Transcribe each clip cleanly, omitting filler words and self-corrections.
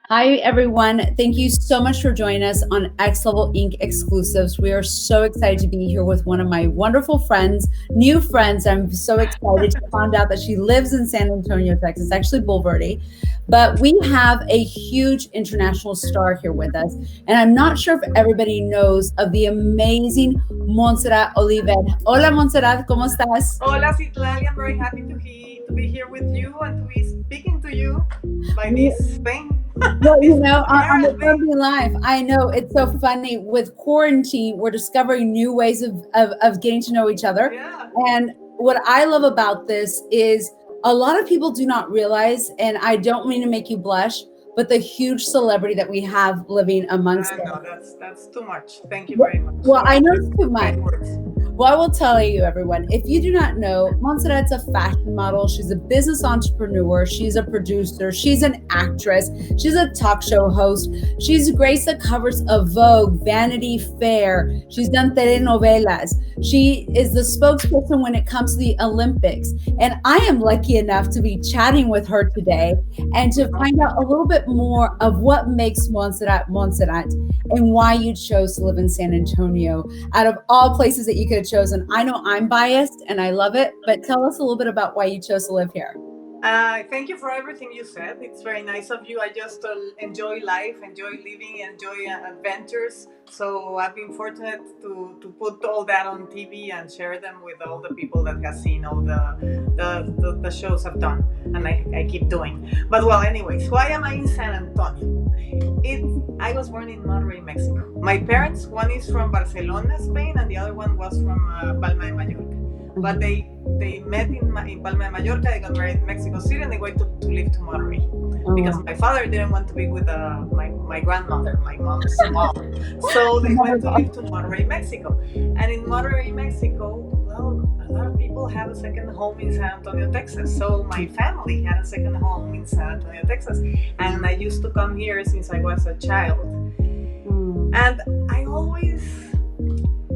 Hi, everyone. Thank you so much for joining us on XLevel Inc. Exclusives. We are so excited to be here with one of my wonderful friends, new friends. I'm so excited to find out that she lives in San Antonio, Texas, actually Bulverde. But we have a huge international star here with us. And I'm not sure if everybody knows of the amazing Montserrat Oliver. Hola, Montserrat, ¿cómo estás? Hola, Xitlalt. I'm very happy to be here with you and to be speaking to you by this thing. Well, This on camera the thing. Rugby Live, I know it's so funny. With quarantine, we're discovering new ways of getting to know each other. Yeah. And what I love about this is a lot of people do not realize, and I don't mean to make you blush, but the huge celebrity that we have living amongst I us. know that's too much. Thank you very Well, much well, for I know the it's too much. kind words. Well, I will tell you, everyone, if you do not know, Montserrat's a fashion model. She's a business entrepreneur. She's a producer. She's an actress. She's a talk show host. She's graced the covers of Vogue, Vanity Fair. She's done telenovelas. She is the spokesperson when it comes to the Olympics. And I am lucky enough to be chatting with her today and to find out a little bit more of what makes Montserrat Montserrat and why you chose to live in San Antonio out of all places that you could have chosen. I know I'm biased and I love it, but tell us a little bit about why you chose to live here. Thank you for everything you said. It's very nice of you. I just enjoy life, enjoy living, enjoy adventures. So I've been fortunate to put all that on TV and share them with all the people that have seen all the shows I've done, and I keep doing. But well, anyways, why am I in San Antonio? I was born in Monterrey, Mexico. My parents, one is from Barcelona, Spain, and the other one was from Palma de Mallorca. But they met in Palma de Mallorca. They got married in Mexico City, and they went to live to Monterrey because my father didn't want to be with my grandmother, my mom's mom. So they went to live to Monterrey, Mexico. And in Monterrey, Mexico, well, a lot of people have a second home in San Antonio, Texas. So my family had a second home in San Antonio, Texas, and I used to come here since I was a child. And I always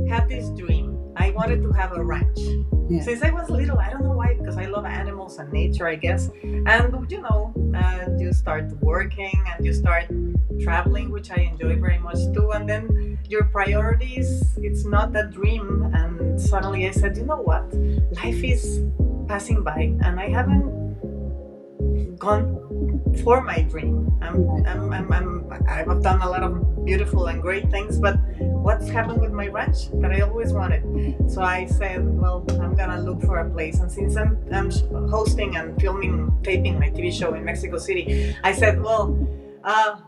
had this dream. I wanted to have a ranch. Yeah. Since I was little, I don't know why, because I love animals and nature, I guess. And you start working and you start traveling, which I enjoy very much too. And then your priorities, it's not that dream. And suddenly I said, you know what? Life is passing by, and I haven't gone for my dream. I've done a lot of beautiful and great things, but what's happened with my ranch that I always wanted? So I said, well, I'm gonna look for a place. And since I'm hosting and taping my TV show in Mexico City, I said, well,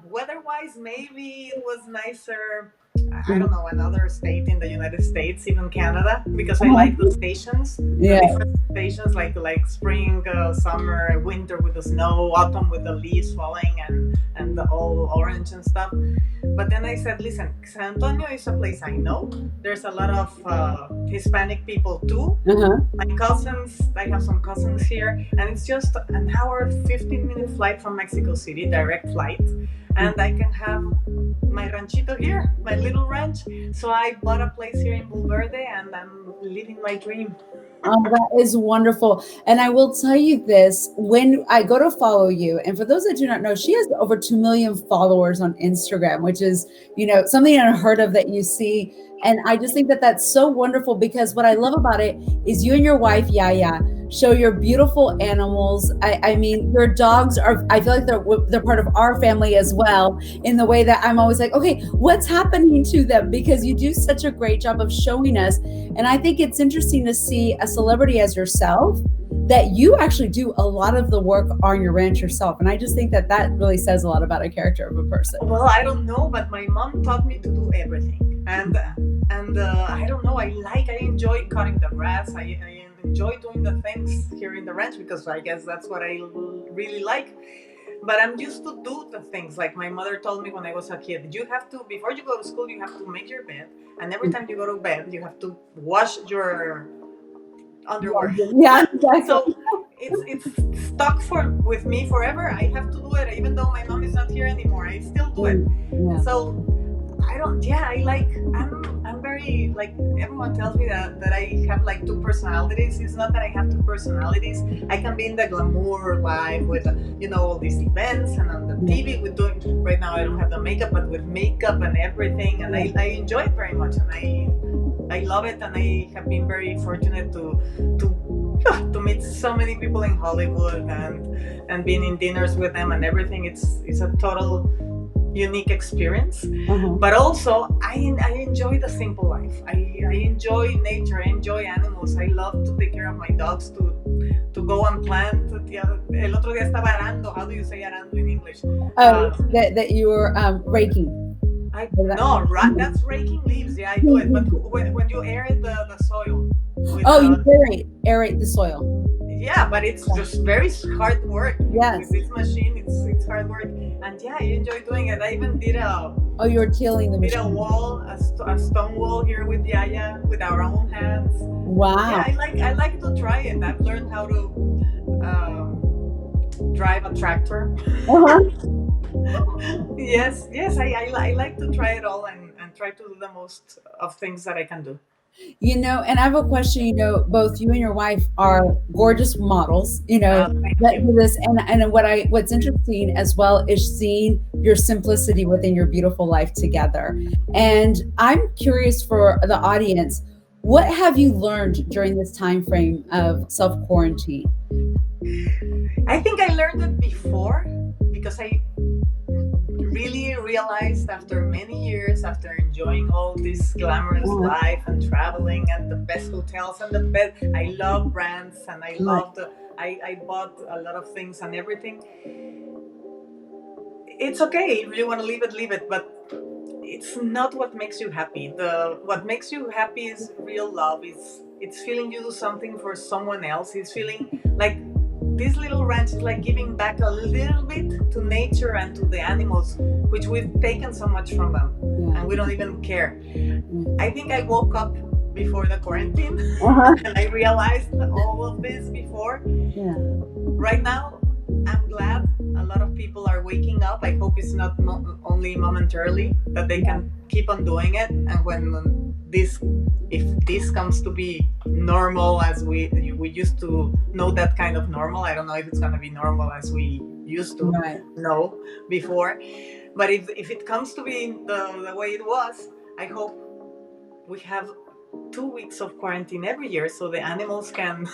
weather-wise, maybe it was nicer, I don't know, another state in the United States, even Canada, because I like the stations. Yeah. The different stations, like spring, summer, winter with the snow, autumn with the leaves falling and the all orange and stuff. But then I said, listen, San Antonio is a place I know. There's a lot of Hispanic people too. My cousins, I have some cousins here, and it's just an hour, 15-minute flight from Mexico City, direct flight. And I can have my ranchito here, my little ranch. So I bought a place here in Bulverde, and I'm living my dream. Oh, that is wonderful. And I will tell you this, when I go to follow you, and for those that do not know, she has over 2 million followers on Instagram, which is, something unheard of that you see. And I just think that that's so wonderful, because what I love about it is you and your wife, Yaya, show your beautiful animals. I mean, your dogs are, I feel like they're part of our family as well, in the way that I'm always like, okay, what's happening to them? Because you do such a great job of showing us. And I think it's interesting to see a celebrity as yourself, that you actually do a lot of the work on your ranch yourself. And I just think that that really says a lot about a character of a person. Well, I don't know, but my mom taught me to do everything. And I don't know, I enjoy cutting the grass. I enjoy doing the things here in the ranch, because I guess that's what I really like. But I'm used to do the things like my mother told me when I was a kid. You have to, before you go to school, you have to make your bed. And every time you go to bed, you have to wash your underwear. Yeah, exactly. So it's stuck with me forever. I have to do it, even though my mom is not here anymore. I still do it. Yeah. So I'm very very, like, everyone tells me that I have like two personalities. It's not that I have two personalities. I can be in the glamour life with, all these events, and on the TV with doing, right now I don't have the makeup, but with makeup and everything, and I enjoy it very much, and I love it, and I have been very fortunate to meet so many people in Hollywood and being in dinners with them and everything. It's a total unique experience. But also I enjoy the simple life. I enjoy nature. I enjoy animals. I love to take care of my dogs, to go and plant. El otro día estaba arando. How do you say arando in English? That you were raking. That's raking leaves. Yeah, I do it. But when you aerate the soil. You aerate the soil. Yeah, but it's just very hard work. Yes. With this machine, it's hard work. And yeah, I enjoy doing it. I even did you were tilling the machine. Did a wall, a stone wall here with Yaya, with our own hands. Wow. Yeah, I like to try it. I've learned how to drive a tractor. Yes, I like to try it all and try to do the most of things that I can do. And I have a question. Both you and your wife are gorgeous models. That do this, and what's interesting as well is seeing your simplicity within your beautiful life together. And I'm curious for the audience, what have you learned during this time frame of self-quarantine? I think I learned it before, because I really realized after many years, after enjoying all this glamorous life and traveling and the best hotels and the best, I love brands, and I love I bought a lot of things and everything. It's okay if you want to leave it, but it's not what makes you happy. What makes you happy is real love. It's feeling you do something for someone else. It's feeling like this little ranch is like giving back a little bit to nature and to the animals, which we've taken so much from them, and we don't even care. I think I woke up before the quarantine, and I realized all of this before. Right now, I'm glad a lot of people are waking up. I hope it's not only momentarily, that they can keep on doing it, and when if this comes to be normal as we used to know, that kind of normal, I don't know if it's going to be normal as we used to know before, but if it comes to be the way it was, I hope we have 2 weeks of quarantine every year, so the animals can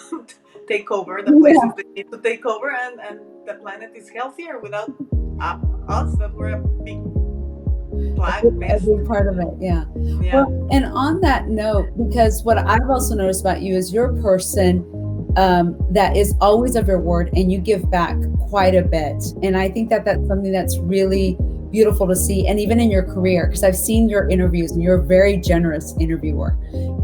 take over the places they need to take over, and the planet is healthier without us, that we're a big a big part of it. Well, and on that note, because what I've also noticed about you is you're a person that is always of your word, and you give back quite a bit, and I think that that's something that's really beautiful to see. And even in your career, because I've seen your interviews, and you're a very generous interviewer,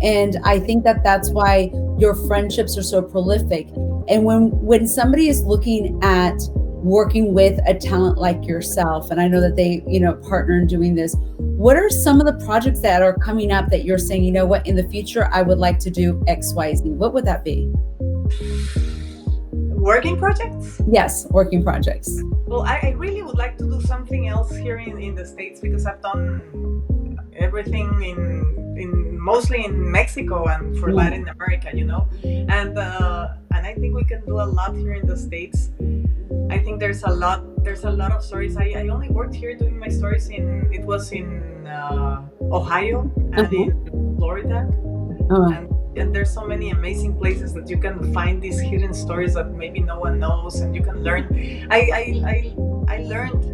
and I think that that's why your friendships are so prolific. And when somebody is looking at working with a talent like yourself, and I know that they partner in doing this, what are some of the projects that are coming up that you're saying, in the future I would like to do XYZ? What would that be? Working projects? Yes, working projects. Well, I really would like to do something else here in the States, because I've done everything in mostly in Mexico and for Latin America, and I think we can do a lot here in the States. I think there's a lot of stories. I only worked here doing my stories in Ohio and in Florida, and there's so many amazing places that you can find these hidden stories that maybe no one knows, and you can learn. I learned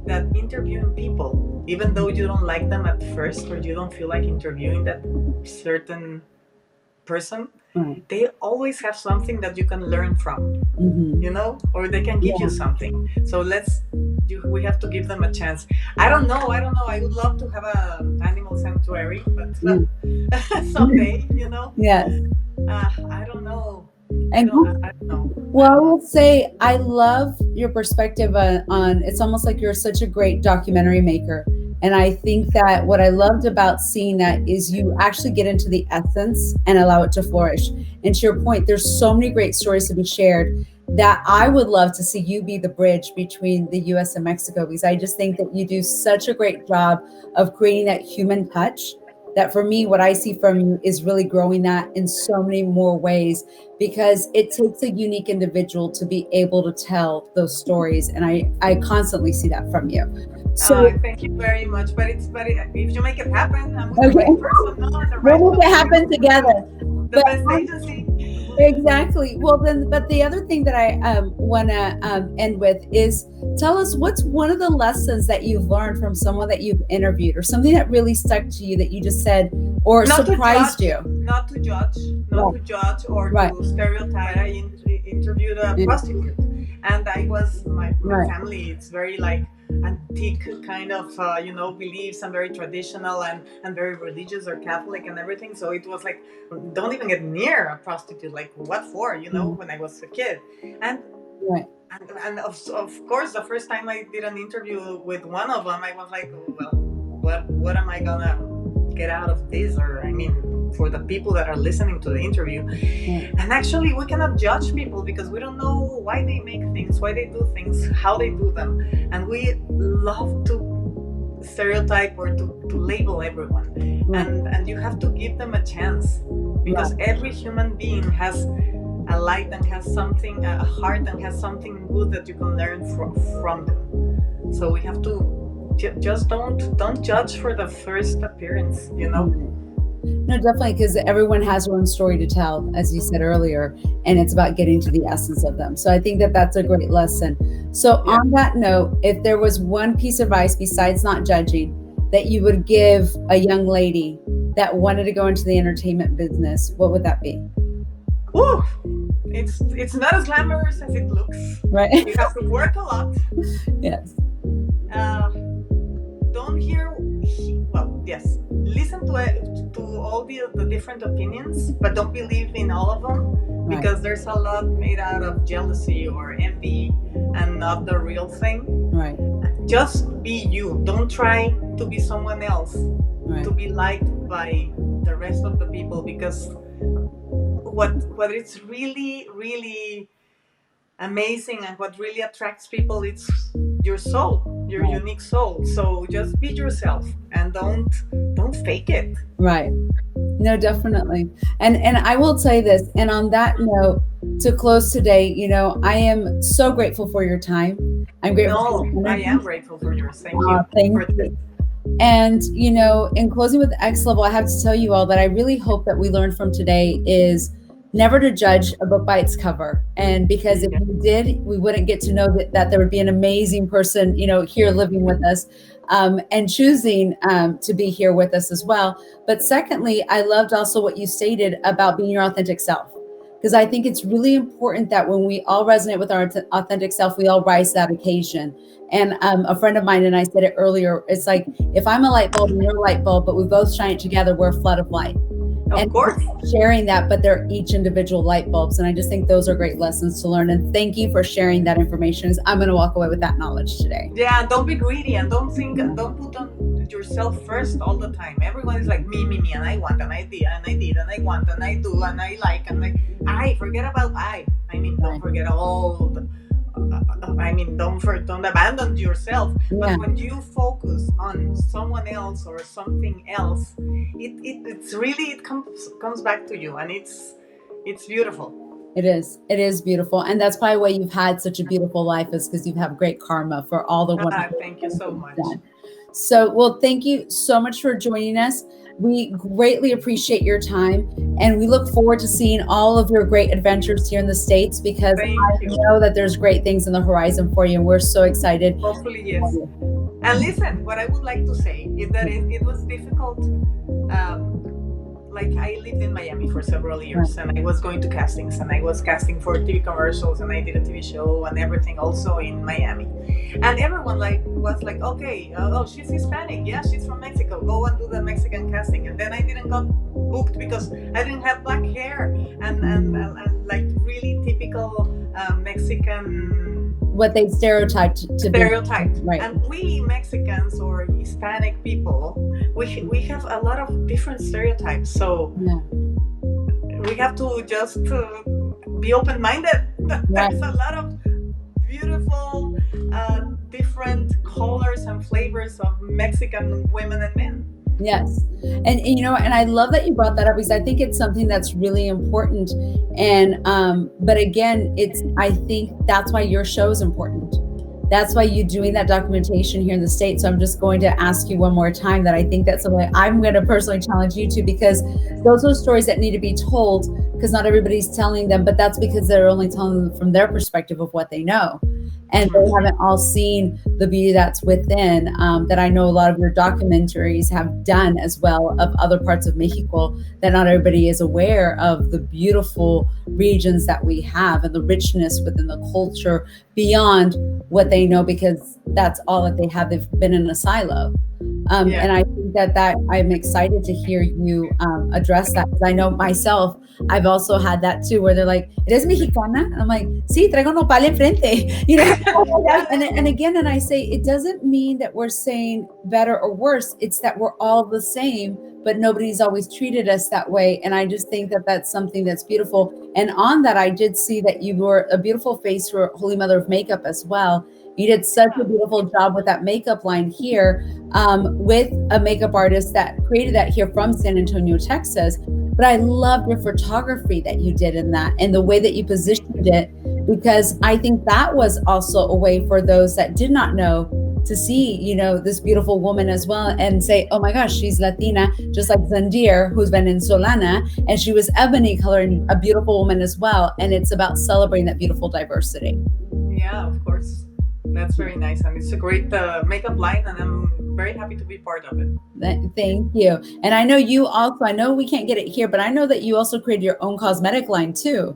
that interviewing people, even though you don't like them at first, or you don't feel like interviewing that certain person, they always have something that you can learn from, or they can give you something. So we have to give them a chance. I don't know. I would love to have an animal sanctuary, but someday, Yes. I don't know. I don't know. Well, I will say I love your perspective on it's almost like you're such a great documentary maker. And I think that what I loved about seeing that is you actually get into the essence and allow it to flourish. And to your point, there's so many great stories to be shared that I would love to see you be the bridge between the US and Mexico, because I just think that you do such a great job of creating that human touch that for me, what I see from you is really growing that in so many more ways, because it takes a unique individual to be able to tell those stories. And I constantly see that from you. So thank you very much. But if you make it happen, I'm with the right person, no, the right we'll make it happen together. The best agency. Exactly. Well, then, but the other thing that I want to end with is tell us what's one of the lessons that you've learned from someone that you've interviewed, or something that really stuck to you that you just said or not surprised you. Not to judge, to judge or to stereotype. I interviewed a prostitute, and I was my family. It's very like antique kind of beliefs, and very traditional and very religious or Catholic and everything. So it was like, don't even get near a prostitute. Like, what for? When I was a kid, and of course, the first time I did an interview with one of them, I was like, well, what am I gonna get out of this? Or I mean, for the people that are listening to the interview. And actually, we cannot judge people because we don't know why they make things, why they do things, how they do them. And we love to stereotype or to label everyone. And you have to give them a chance, because every human being has a light and has something, a heart, and has something good that you can learn from them. So we have to just don't judge for the first appearance, No, definitely, because everyone has their own story to tell, as you said earlier, and it's about getting to the essence of them. So I think that that's a great lesson. So on that note, if there was one piece of advice besides not judging that you would give a young lady that wanted to go into the entertainment business, what would that be? Ooh, it's not as glamorous as it looks. Right. You have to work a lot. Yes. Don't listen to all the different opinions, but don't believe in all of them, because there's a lot made out of jealousy or envy and not the real thing. Right. Just be you. Don't try to be someone else, to be liked by the rest of the people, because what it's really, really amazing and what really attracts people, it's your soul, your unique soul. So just be yourself and don't fake it. Right. No, definitely. And I will say this, and on that note, to close today, I am so grateful for your time. I'm grateful. I am grateful for yours. Thank you. Thank you. And, in closing with XLevel, I have to tell you all that I really hope that we learned from today is never to judge a book by its cover. And because if we did, we wouldn't get to know that there would be an amazing person, here living with us, and choosing to be here with us as well. But secondly, I loved also what you stated about being your authentic self, because I think it's really important that when we all resonate with our authentic self, we all rise to that occasion. And a friend of mine and I said it earlier, it's like, if I'm a light bulb and you're a light bulb, but we both shine it together, we're a flood of light. Of course. Sharing that, but they're each individual light bulbs. And I just think those are great lessons to learn. And thank you for sharing that information. I'm going to walk away with that knowledge today. Yeah, don't be greedy, and don't put on yourself first all the time. Everyone is like me, and I want, and I did, and I want, and I do, and I like, and I forget about I. Don't forget all the, don't abandon yourself. But when you focus on someone else or something else, it comes back to you, and it's beautiful. It is beautiful, and that's probably why you've had such a beautiful life, is because you have great karma for all the wonderful. Thank you so much. So, well, thank you so much for joining us. We greatly appreciate your time, and we look forward to seeing all of your great adventures here in the States, because I know that there's great things in the horizon for you, and we're so excited. Hopefully, yes. And listen, what I would like to say is that it was difficult. Like, I lived in Miami for several years, and I was going to castings, and I was casting for TV commercials, and I did a TV show and everything also in Miami. And everyone was like, okay, she's Hispanic, yeah, she's from Mexico, go and do the Mexican casting. And then I didn't got booked because I didn't have black hair and like really typical Mexican, what they stereotyped to be. Right. And we Mexicans or Hispanic people, we have a lot of different stereotypes. So we have to just be open-minded. There's a lot of beautiful different colors and flavors of Mexican women and men. Yes. And you know, and I love that you brought that up because I think it's something that's really important. And but again, I think that's why your show is important. That's why you're doing that documentation here in the States. So I'm just going to ask you one more time that I think that's something I'm going to personally challenge you to, because those are stories that need to be told, because not everybody's telling them, but that's because they're only telling them from their perspective of what they know. And they haven't all seen the beauty that's within, that I know a lot of your documentaries have done as well, of other parts of Mexico, that not everybody is aware of the beautiful regions that we have and the richness within the culture beyond what they know, because that's all that they have. They've been in a silo. And I think that I'm excited to hear you address that, because I know myself, I've also had that too, where they're like, "¿Eres mexicana?" And I'm like, "Sí, traigo nopal enfrente." You know, and again, and I say, it doesn't mean that we're saying better or worse. It's that we're all the same, but nobody's always treated us that way. And I just think that that's something that's beautiful. And on that, I did see that you were a beautiful face for Holy Mother of Makeup as well. You did such a beautiful job with that makeup line here, with a makeup artist that created that here from San Antonio, Texas. But I loved your photography that you did in that, and the way that you positioned it, because I think that was also a way for those that did not know to see, you know, this beautiful woman as well, and say, "Oh my gosh, she's Latina," just like Zandir, who's Venezolana, and she was ebony color and a beautiful woman as well. And it's about celebrating that beautiful diversity. Yeah, of course. That's very nice, and it's a great makeup line, and I'm very happy to be part of it. Thank you. And I know you also, I know we can't get it here, but I know that you also created your own cosmetic line too.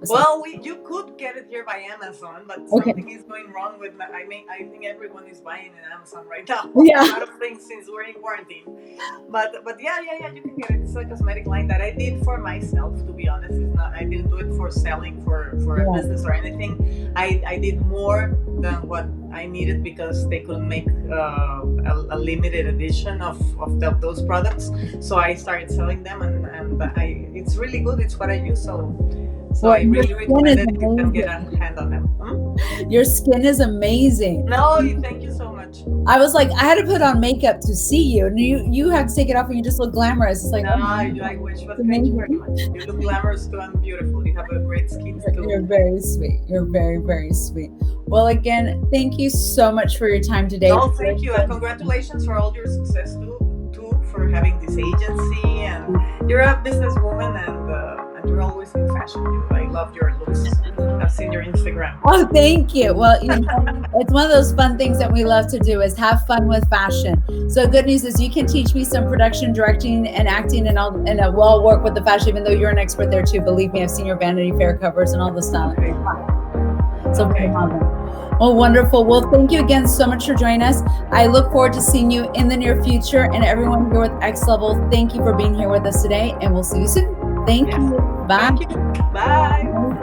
Well, you could get it here by Amazon, but something is going wrong with I think everyone is buying in Amazon right now. Yeah. A lot of things since we're in quarantine. But yeah, you can get it. It's a cosmetic line that I did for myself, to be honest. It's not, I didn't do it for selling for a business or anything. I did more than what I needed, because they couldn't make a limited edition of those products. So I started selling them, and it's really good. It's what I use, so I really recommend it. You can get a hand on them. Your skin is amazing. No, thank you so much. I was like, I had to put on makeup to see you, and you had to take it off, and you just look glamorous. It's like, no, I wish, but thank you very much. You look glamorous too, and beautiful. You have a great skin too. You're very sweet. You're very, very sweet. Well, again, thank you so much for your time today. Oh, thank you, and congratulations for all your success too, for having this agency. And you're a businesswoman, and you're always in fashion. I love your looks. I've seen your Instagram. Oh, thank you. Well, you know, it's one of those fun things that we love to do, is have fun with fashion. So good news is you can teach me some production, directing, and acting, and we'll work with the fashion, even though you're an expert there too. Believe me, I've seen your Vanity Fair covers and all the style. Okay. So well, wonderful. Well, thank you again so much for joining us. I look forward to seeing you in the near future. And everyone here with XLevel, thank you for being here with us today, and we'll see you soon. Thank you. Bye. Thank you. Bye.